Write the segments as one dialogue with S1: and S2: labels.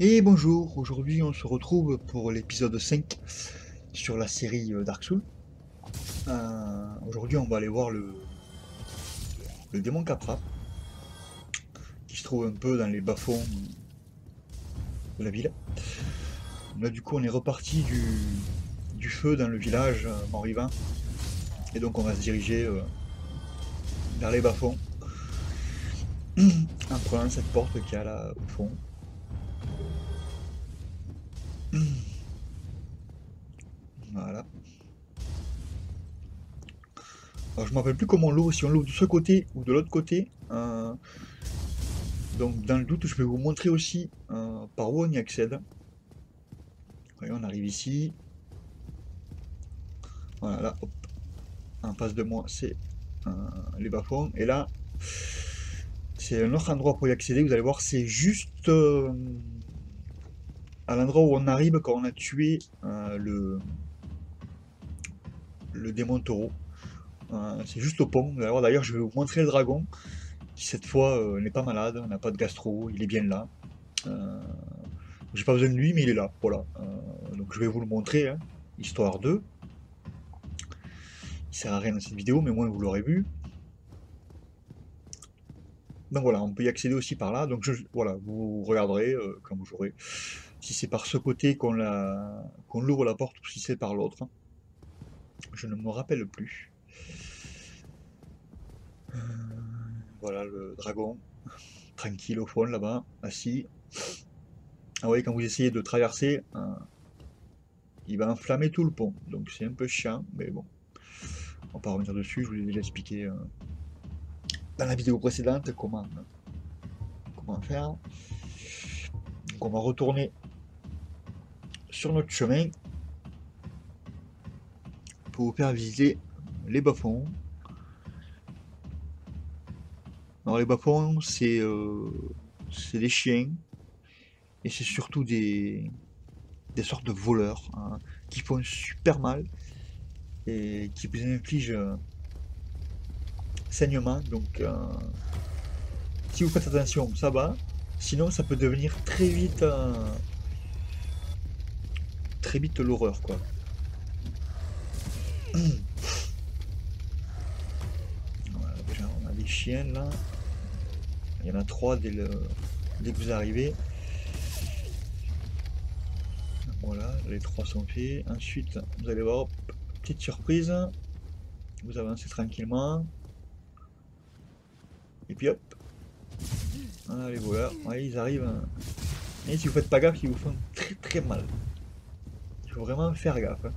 S1: Et bonjour, aujourd'hui on se retrouve pour l'épisode 5 sur la série Dark Souls. Aujourd'hui on va aller voir le démon Capra, qui se trouve un peu dans les bas-fonds de la ville. Là du coup on est reparti du feu dans le village mort-vivant, et donc on va se diriger vers les bas-fonds, en prenant cette porte qu'il y a là au fond. Voilà. Alors je me rappelle plus comment on l'ouvre, si on l'ouvre de ce côté ou de l'autre côté. Donc dans le doute, je vais vous montrer aussi par où on y accède. Voyons, on arrive ici. Voilà, là, hop, en face de moi, c'est les bas-fonds. Et là, c'est un autre endroit pour y accéder. Vous allez voir, c'est juste à l'endroit où on arrive quand on a tué le démon taureau. C'est juste au pont. Vous allez voir, d'ailleurs, je vais vous montrer le dragon, qui cette fois n'est pas malade, n'a pas de gastro, il est bien là. Euh, J'ai pas besoin de lui, mais il est là. Voilà. Donc je vais vous le montrer, hein, histoire de. Il sert à rien dans cette vidéo, mais au moins vous l'aurez vu. Donc voilà, on peut y accéder aussi par là. Donc voilà, vous regarderez quand vous jouerez si c'est par ce côté qu'on l'ouvre la porte ou si c'est par l'autre. Je ne me rappelle plus. Voilà le dragon, tranquille au fond là-bas, assis. Ah oui, quand vous essayez de traverser, il va enflammer tout le pont. Donc c'est un peu chiant, mais bon, on va pas revenir dessus. Je vous l'ai déjà expliqué dans la vidéo précédente comment faire. Donc on va retourner sur notre chemin pour vous faire visiter les bas-fonds. Alors les bas-fonds, c'est des chiens et c'est surtout des sortes de voleurs, hein, qui font super mal et qui vous infligent saignement. Donc si vous faites attention, ça va. Sinon, ça peut devenir très vite l'horreur, quoi. Voilà, déjà, on a des chiens là. Il y en a trois dès que vous arrivez. Voilà, les trois sont faits. Ensuite, vous allez voir, petite surprise. Vous avancez tranquillement. Et puis hop, voilà les voleurs. Ouais, ils arrivent, hein. Et si vous faites pas gaffe, ils vous font très très mal. Il faut vraiment faire gaffe, hein.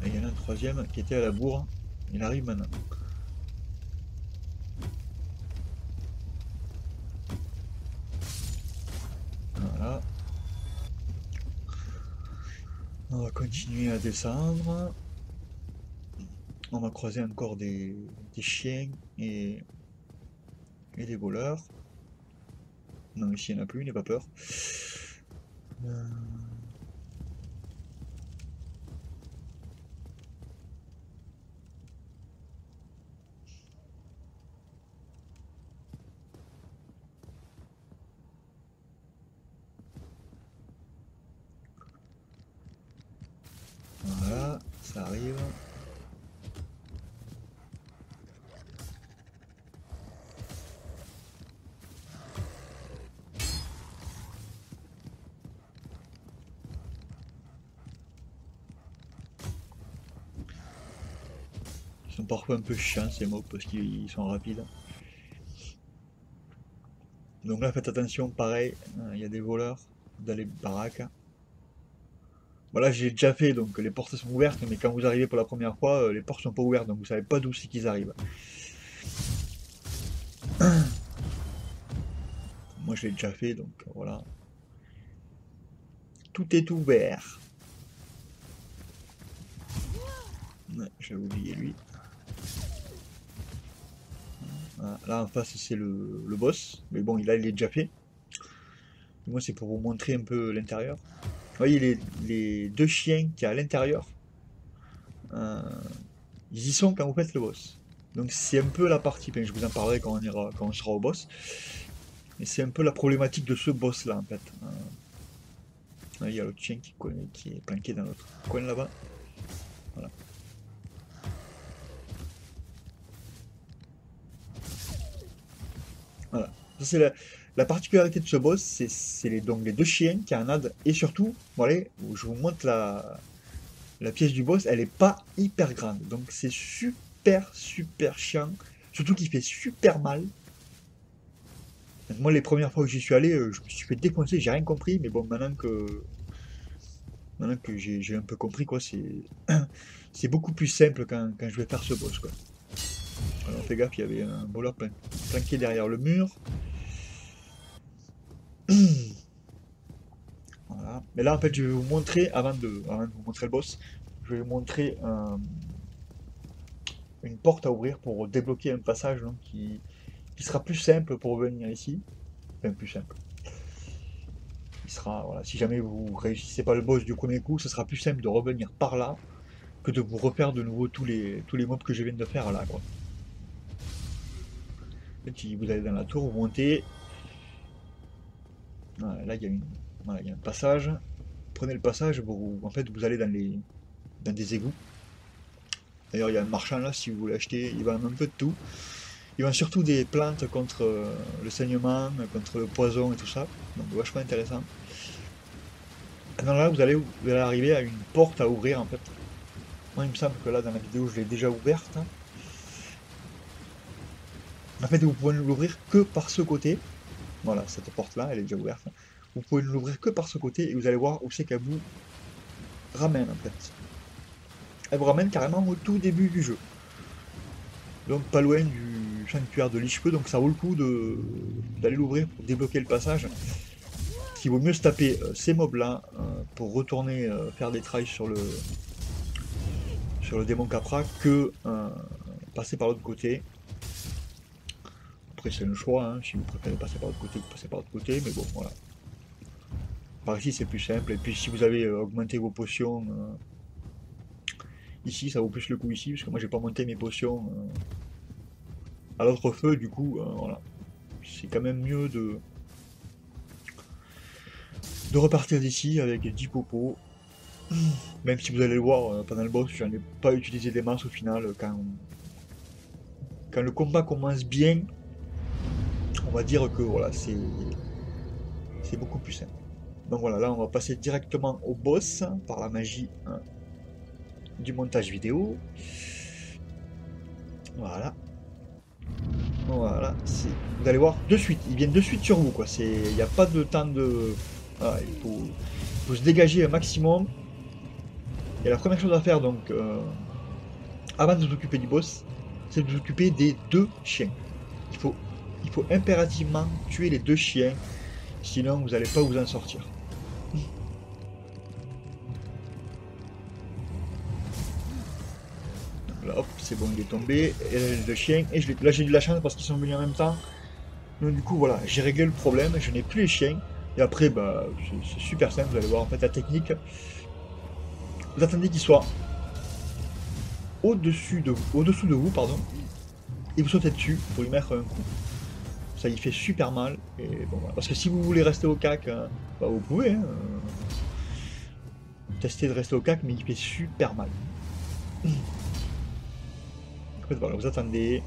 S1: Et il y en a un troisième qui était à la bourre. Il arrive maintenant. Voilà. On va continuer à descendre. On va croiser encore des chiens et des voleurs. Non, ici il n'y en a plus, n'aie pas peur. Euh, Voilà, ça arrive. Ils sont parfois un peu chiants ces mobs parce qu'ils sont rapides. Donc là faites attention, pareil, il y a des voleurs dans les baraques. Voilà, j'ai déjà fait, donc les portes sont ouvertes, mais quand vous arrivez pour la première fois, les portes sont pas ouvertes, donc vous savez pas d'où c'est qu'ils arrivent. Moi je l'ai déjà fait, donc voilà. Tout est ouvert. Ouais, j'avais oublié lui. Voilà, là en face c'est le boss, mais bon, là il est déjà fait. Moi c'est pour vous montrer un peu l'intérieur. Vous voyez les deux chiens qu'il y a à l'intérieur, euh, ils y sont quand vous faites le boss. Donc c'est un peu la partie, ben, je vous en parlerai quand on sera au boss. Et c'est un peu la problématique de ce boss là en fait. Il y a l'autre chien qui est planqué dans l'autre coin là-bas. Voilà. Voilà. Ça, c'est la particularité de ce boss, c'est donc les deux chiens qui en a, et surtout, voilà, je vous montre la pièce du boss, elle est pas hyper grande. Donc c'est super chiant. Surtout qu'il fait super mal. Donc, moi les premières fois que j'y suis allé, je me suis fait défoncer, j'ai rien compris, mais bon maintenant que j'ai un peu compris quoi, c'est beaucoup plus simple quand je vais faire ce boss quoi. Alors fais gaffe, il y avait un voleur planqué derrière le mur. Voilà. Mais là en fait je vais vous montrer, avant de vous montrer le boss, je vais vous montrer une porte à ouvrir pour débloquer un passage donc, qui sera plus simple pour venir ici. Enfin plus simple. Il sera, voilà, si jamais vous réussissez pas le boss du premier coup, ce sera plus simple de revenir par là que de vous refaire de nouveau tous les mobs que je viens de faire là quoi. En fait, si vous allez dans la tour, vous montez. Voilà, là voilà, il y a un passage. Prenez le passage, en fait vous allez dans des égouts. D'ailleurs il y a un marchand là, si vous voulez acheter, il vend un peu de tout. Il vend surtout des plantes contre le saignement, contre le poison et tout ça. Donc vachement intéressant. Et donc là vous allez arriver à une porte à ouvrir en fait. Moi il me semble que là dans la vidéo je l'ai déjà ouverte. En fait vous pouvez l'ouvrir que par ce côté. Voilà, cette porte là elle est déjà ouverte. Vous pouvez l'ouvrir que par ce côté et vous allez voir où c'est qu'elle vous ramène en fait. Elle vous ramène carrément au tout début du jeu. Donc pas loin du sanctuaire de Lich-Feu, donc ça vaut le coup d'aller l'ouvrir pour débloquer le passage. Il vaut mieux se taper ces mobs là pour retourner faire des tries sur le démon Capra que passer par l'autre côté. Après c'est le choix, hein, si vous préférez passer par l'autre côté, vous passez par l'autre côté, mais bon voilà. Par ici c'est plus simple, et puis si vous avez augmenté vos potions, ici ça vaut plus le coup ici, parce que moi j'ai pas monté mes potions à l'autre feu, du coup voilà. C'est quand même mieux de repartir d'ici avec 10 popos. Même si vous allez le voir pendant le boss, j'en ai pas utilisé des masses au final. Quand le combat commence bien, on va dire que voilà, c'est beaucoup plus simple. Donc voilà, là on va passer directement au boss par la magie du montage vidéo. Voilà. Voilà, vous allez voir de suite, ils viennent de suite sur vous quoi. Il n'y a pas de temps de. Voilà, il faut se dégager un maximum. Et la première chose à faire donc, avant de vous occuper du boss, c'est de vous occuper des deux chiens. Il faut impérativement tuer les deux chiens, sinon vous n'allez pas vous en sortir. Là, hop, c'est bon, il est tombé. Et les deux chiens, et là j'ai eu de la chance parce qu'ils sont venus en même temps. Donc du coup voilà, j'ai réglé le problème, je n'ai plus les chiens. Et après, bah, c'est super simple, vous allez voir en fait la technique. Vous attendez qu'il soit au-dessous de vous, pardon, et vous sautez dessus pour lui mettre un coup. Ça y fait super mal, et bon, voilà. Parce que si vous voulez rester au cac, bah, vous pouvez, hein, tester de rester au cac, mais il fait super mal. En fait, voilà, vous attendez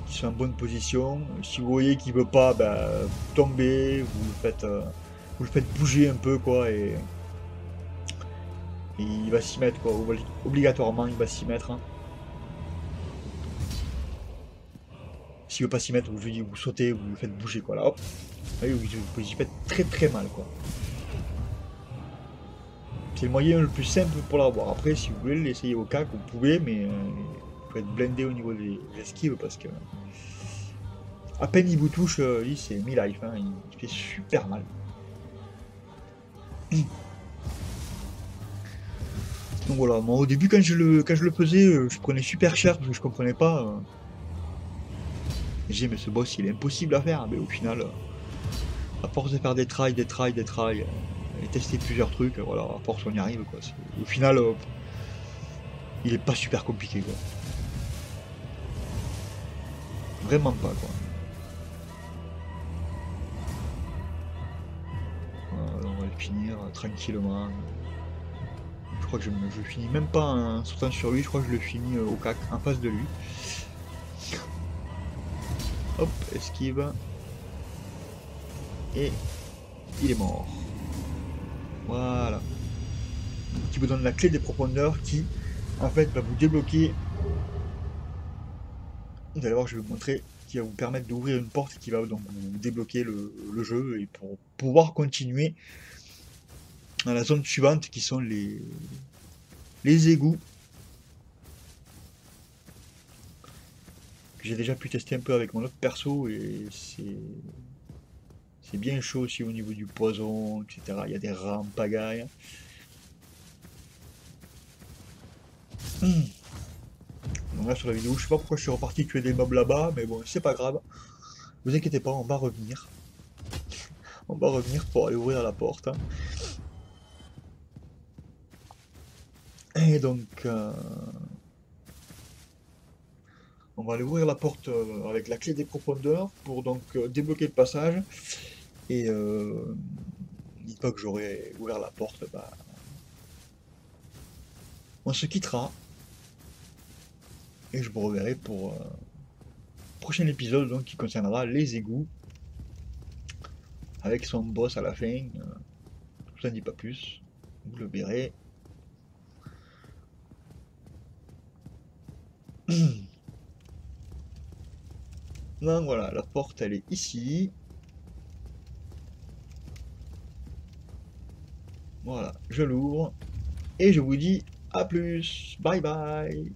S1: qu'il soit en bonne position. Si vous voyez qu'il veut pas, bah, tomber, vous le faites bouger un peu, quoi, et il va s'y mettre, quoi. Obligatoirement, il va s'y mettre. Hein. S'il veut pas s'y mettre, vous sautez, vous le faites bouger, quoi. Là, hop. Vous y faites très mal, quoi. C'est le moyen le plus simple pour l'avoir. Après, si vous voulez l'essayer au cac, vous pouvez, mais il faut être blindé au niveau des esquives parce que à peine il vous touche, lui c'est mi-life, hein, il fait super mal. Donc voilà, moi au début quand je le faisais, je prenais super cher parce que je comprenais pas. J'ai dit mais ce boss il est impossible à faire, mais au final, à force de faire des tries, et tester plusieurs trucs, voilà, à force on y arrive quoi. Au final, il est pas super compliqué quoi. vraiment pas quoi. Voilà, on va le finir tranquillement. Je crois que je finis même pas en sautant sur lui, je crois que je le finis au cac, en face de lui. Hop, esquive. Et il est mort. Voilà. Qui vous donne la clé des profondeurs qui, en fait, va vous débloquer. Vous allez voir, je vais vous montrer, qui va vous permettre d'ouvrir une porte qui va donc vous débloquer le jeu et pour pouvoir continuer dans la zone suivante qui sont les égouts. Que j'ai déjà pu tester un peu avec mon autre perso et c'est bien chaud aussi au niveau du poison, etc. Il y a des rats en pagaille. Donc là sur la vidéo, je sais pas pourquoi je suis reparti tuer des mobs là-bas, mais bon, c'est pas grave. Vous inquiétez pas, on va revenir. On va revenir pour aller ouvrir la porte. Et donc, on va aller ouvrir la porte avec la clé des profondeurs pour donc débloquer le passage. Et une fois que j'aurai ouvert la porte, bah, on se quittera. Et je vous reverrai pour prochain épisode donc, qui concernera les égouts. Avec son boss à la fin. Je vous en dis pas plus. Vous le verrez. Donc voilà, la porte elle est ici. Voilà, je l'ouvre. Et je vous dis à plus. Bye bye.